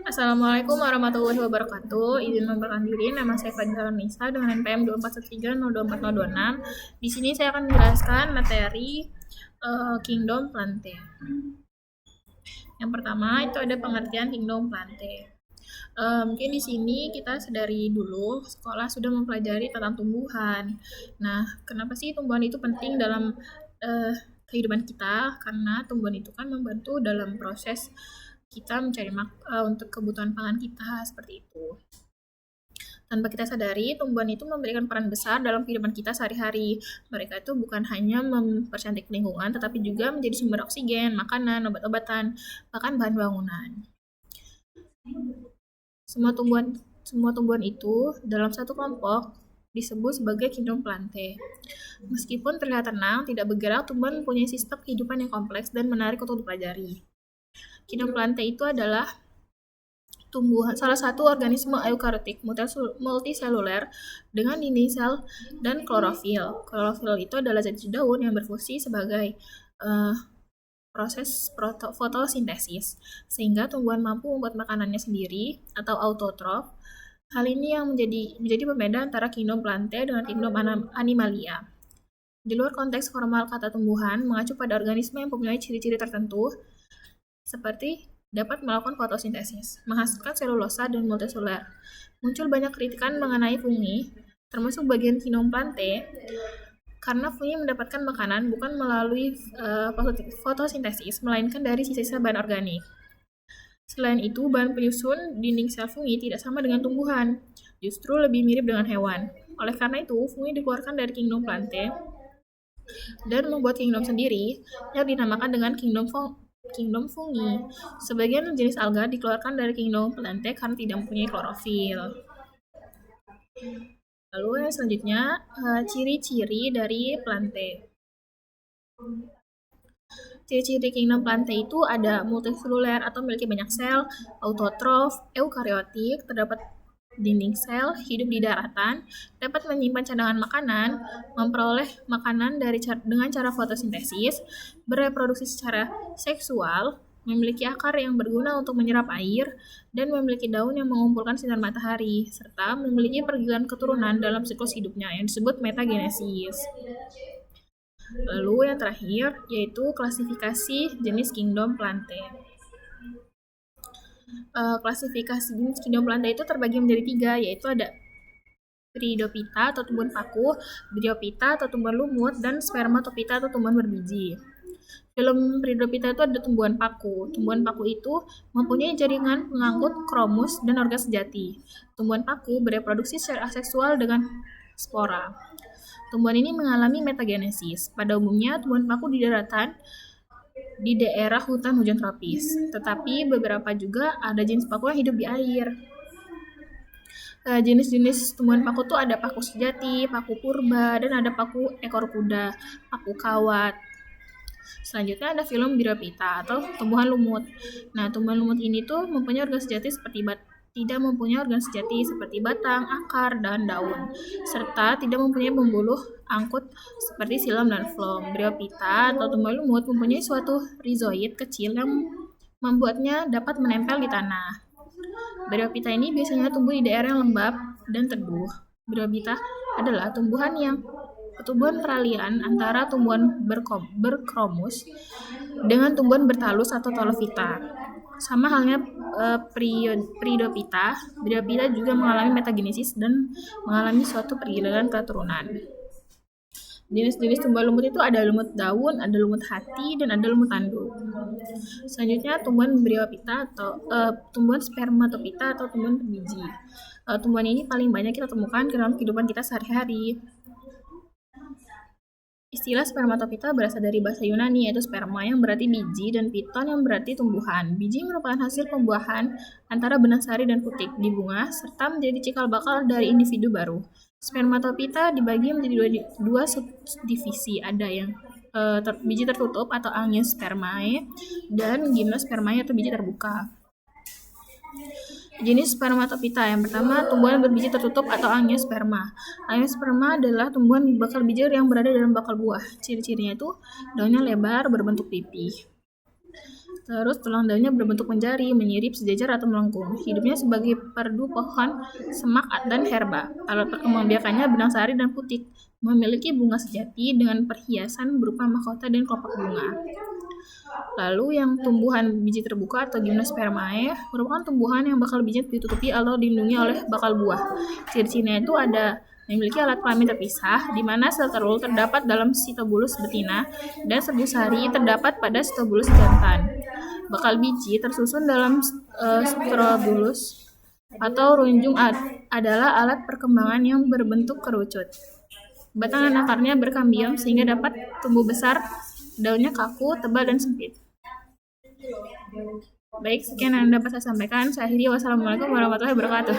Assalamualaikum warahmatullahi wabarakatuh. Izin memperkenalkan diri, nama saya Fadila Nisa dengan NPM 2413024026. Di sini saya akan menjelaskan materi Kingdom Plante. Yang pertama itu ada pengertian Kingdom Plante. Mungkin di sini kita sedari dulu sekolah sudah mempelajari tentang tumbuhan. Nah, kenapa sih tumbuhan itu penting dalam kehidupan kita? Karena tumbuhan itu kan membantu dalam proses kita mencari untuk kebutuhan pangan kita, seperti itu. Tanpa kita sadari, tumbuhan itu memberikan peran besar dalam kehidupan kita sehari-hari. Mereka itu bukan hanya mempercantik lingkungan, tetapi juga menjadi sumber oksigen, makanan, obat-obatan, bahkan bahan bangunan. Semua tumbuhan itu dalam satu kelompok disebut sebagai Kingdom Plante. Meskipun terlihat tenang, tidak bergerak, tumbuhan mempunyai sistem kehidupan yang kompleks dan menarik untuk dipelajari. Kingdom Plante itu adalah salah satu organisme eukariotik multiseluler dengan dinding sel dan klorofil. Klorofil itu adalah zat daun yang berfungsi sebagai proses fotosintesis, sehingga tumbuhan mampu membuat makanannya sendiri atau autotrof. Hal ini yang menjadi pembeda antara Kingdom Plante dengan Kingdom Animalia. Di luar konteks formal kata tumbuhan mengacu pada organisme yang mempunyai ciri-ciri tertentu, seperti dapat melakukan fotosintesis, menghasilkan selulosa dan multiseluler. Muncul banyak kritikan mengenai fungi, termasuk bagian Kingdom Plante, karena fungi mendapatkan makanan bukan melalui fotosintesis, melainkan dari sisa-sisa bahan organik. Selain itu, bahan penyusun dinding sel fungi tidak sama dengan tumbuhan, justru lebih mirip dengan hewan. Oleh karena itu, fungi dikeluarkan dari Kingdom Plante dan membuat kingdom sendiri yang dinamakan dengan Kingdom fungi. Sebagian jenis alga dikeluarkan dari Kingdom Plante karena tidak mempunyai klorofil. Lalu yang selanjutnya, ciri-ciri dari plante. Ciri-ciri Kingdom Plante itu ada multiseluler atau memiliki banyak sel, autotrof, eukariotik, terdapat dinding sel, hidup di daratan, dapat menyimpan cadangan makanan, memperoleh makanan dengan cara fotosintesis, bereproduksi secara seksual, memiliki akar yang berguna untuk menyerap air, dan memiliki daun yang mengumpulkan sinar matahari, serta memiliki pergilan keturunan dalam siklus hidupnya yang disebut metagenesis. Lalu yang terakhir yaitu klasifikasi jenis Kingdom Plante. Klasifikasi jenis Kingdom Plante itu terbagi menjadi 3, yaitu ada Peridophyta atau tumbuhan paku, Bryophyta atau tumbuhan lumut, dan Spermatophyta atau tumbuhan berbiji. Dalam Peridophyta itu ada tumbuhan paku. Tumbuhan paku itu mempunyai jaringan pengangkut kromus dan organ sejati. Tumbuhan paku bereproduksi secara aseksual dengan spora. Tumbuhan ini mengalami metagenesis. Pada umumnya, tumbuhan paku di daratan di daerah hutan hujan tropis. Tetapi beberapa juga ada jenis paku yang hidup di air. Jenis-jenis tumbuhan paku tuh ada paku sejati, paku purba, dan ada paku ekor kuda, paku kawat. Selanjutnya ada filum Bryophyta atau tumbuhan lumut. Nah, tumbuhan lumut ini tuh mempunyai organ sejati tidak mempunyai organ sejati seperti batang, akar, dan daun, serta tidak mempunyai pembuluh angkut seperti silam dan phloem. Bryophyta atau tumbuhan lumut mempunyai suatu rizoid kecil yang membuatnya dapat menempel di tanah. Bryophyta ini biasanya tumbuh di daerah yang lembab dan teduh. Bryophyta adalah tumbuhan peralihan antara tumbuhan berkromus dengan tumbuhan bertalus atau talophyta. Sama halnya Peridophyta, Bryophyta juga mengalami metagenesis dan mengalami suatu pergilangan keturunan. Jenis-jenis tumbuhan lumut itu ada lumut daun, ada lumut hati, dan ada lumut tanduk. Selanjutnya tumbuhan Bryophyta atau tumbuhan Spermatophyta atau tumbuhan berbiji. Tumbuhan ini paling banyak kita temukan dalam kehidupan kita sehari-hari. Istilah spermatophyta berasal dari bahasa Yunani, yaitu sperma yang berarti biji dan phyton yang berarti tumbuhan. Biji merupakan hasil pembuahan antara benang sari dan putik di bunga, serta menjadi cikal bakal dari individu baru. Spermatophyta dibagi menjadi dua subdivisi, ada yang biji tertutup atau angiospermae dan gymnospermae atau biji terbuka. Jenis Spermatophyta yang pertama, tumbuhan berbiji tertutup atau angiosperma. Angiosperma adalah tumbuhan bakal biji yang berada dalam bakal buah. Ciri-cirinya itu daunnya lebar berbentuk pipih. Terus tulang daunnya berbentuk menjari, menyirip, sejajar, atau melengkung. Hidupnya sebagai perdu pohon, semak, dan herba. Alat perkembangbiakannya benang sari dan putik. Memiliki bunga sejati dengan perhiasan berupa mahkota dan kelopak bunga. Lalu yang tumbuhan biji terbuka atau Gymnospermae merupakan tumbuhan yang bakal bijinya ditutupi atau dilindungi oleh bakal buah. Ciri-cirinya itu ada memiliki alat kelamin terpisah, di mana sel telur terdapat dalam sitobulus betina dan serbuk sari terdapat pada sitobulus jantan. Bakal biji tersusun dalam strobulus atau runjung adalah alat perkembangan yang berbentuk kerucut. Batang dan akarnya berkambium sehingga dapat tumbuh besar, daunnya kaku, tebal, dan sempit. Baik, sekian yang dapat saya sampaikan. Saya akhiri. Wassalamualaikum warahmatullahi wabarakatuh.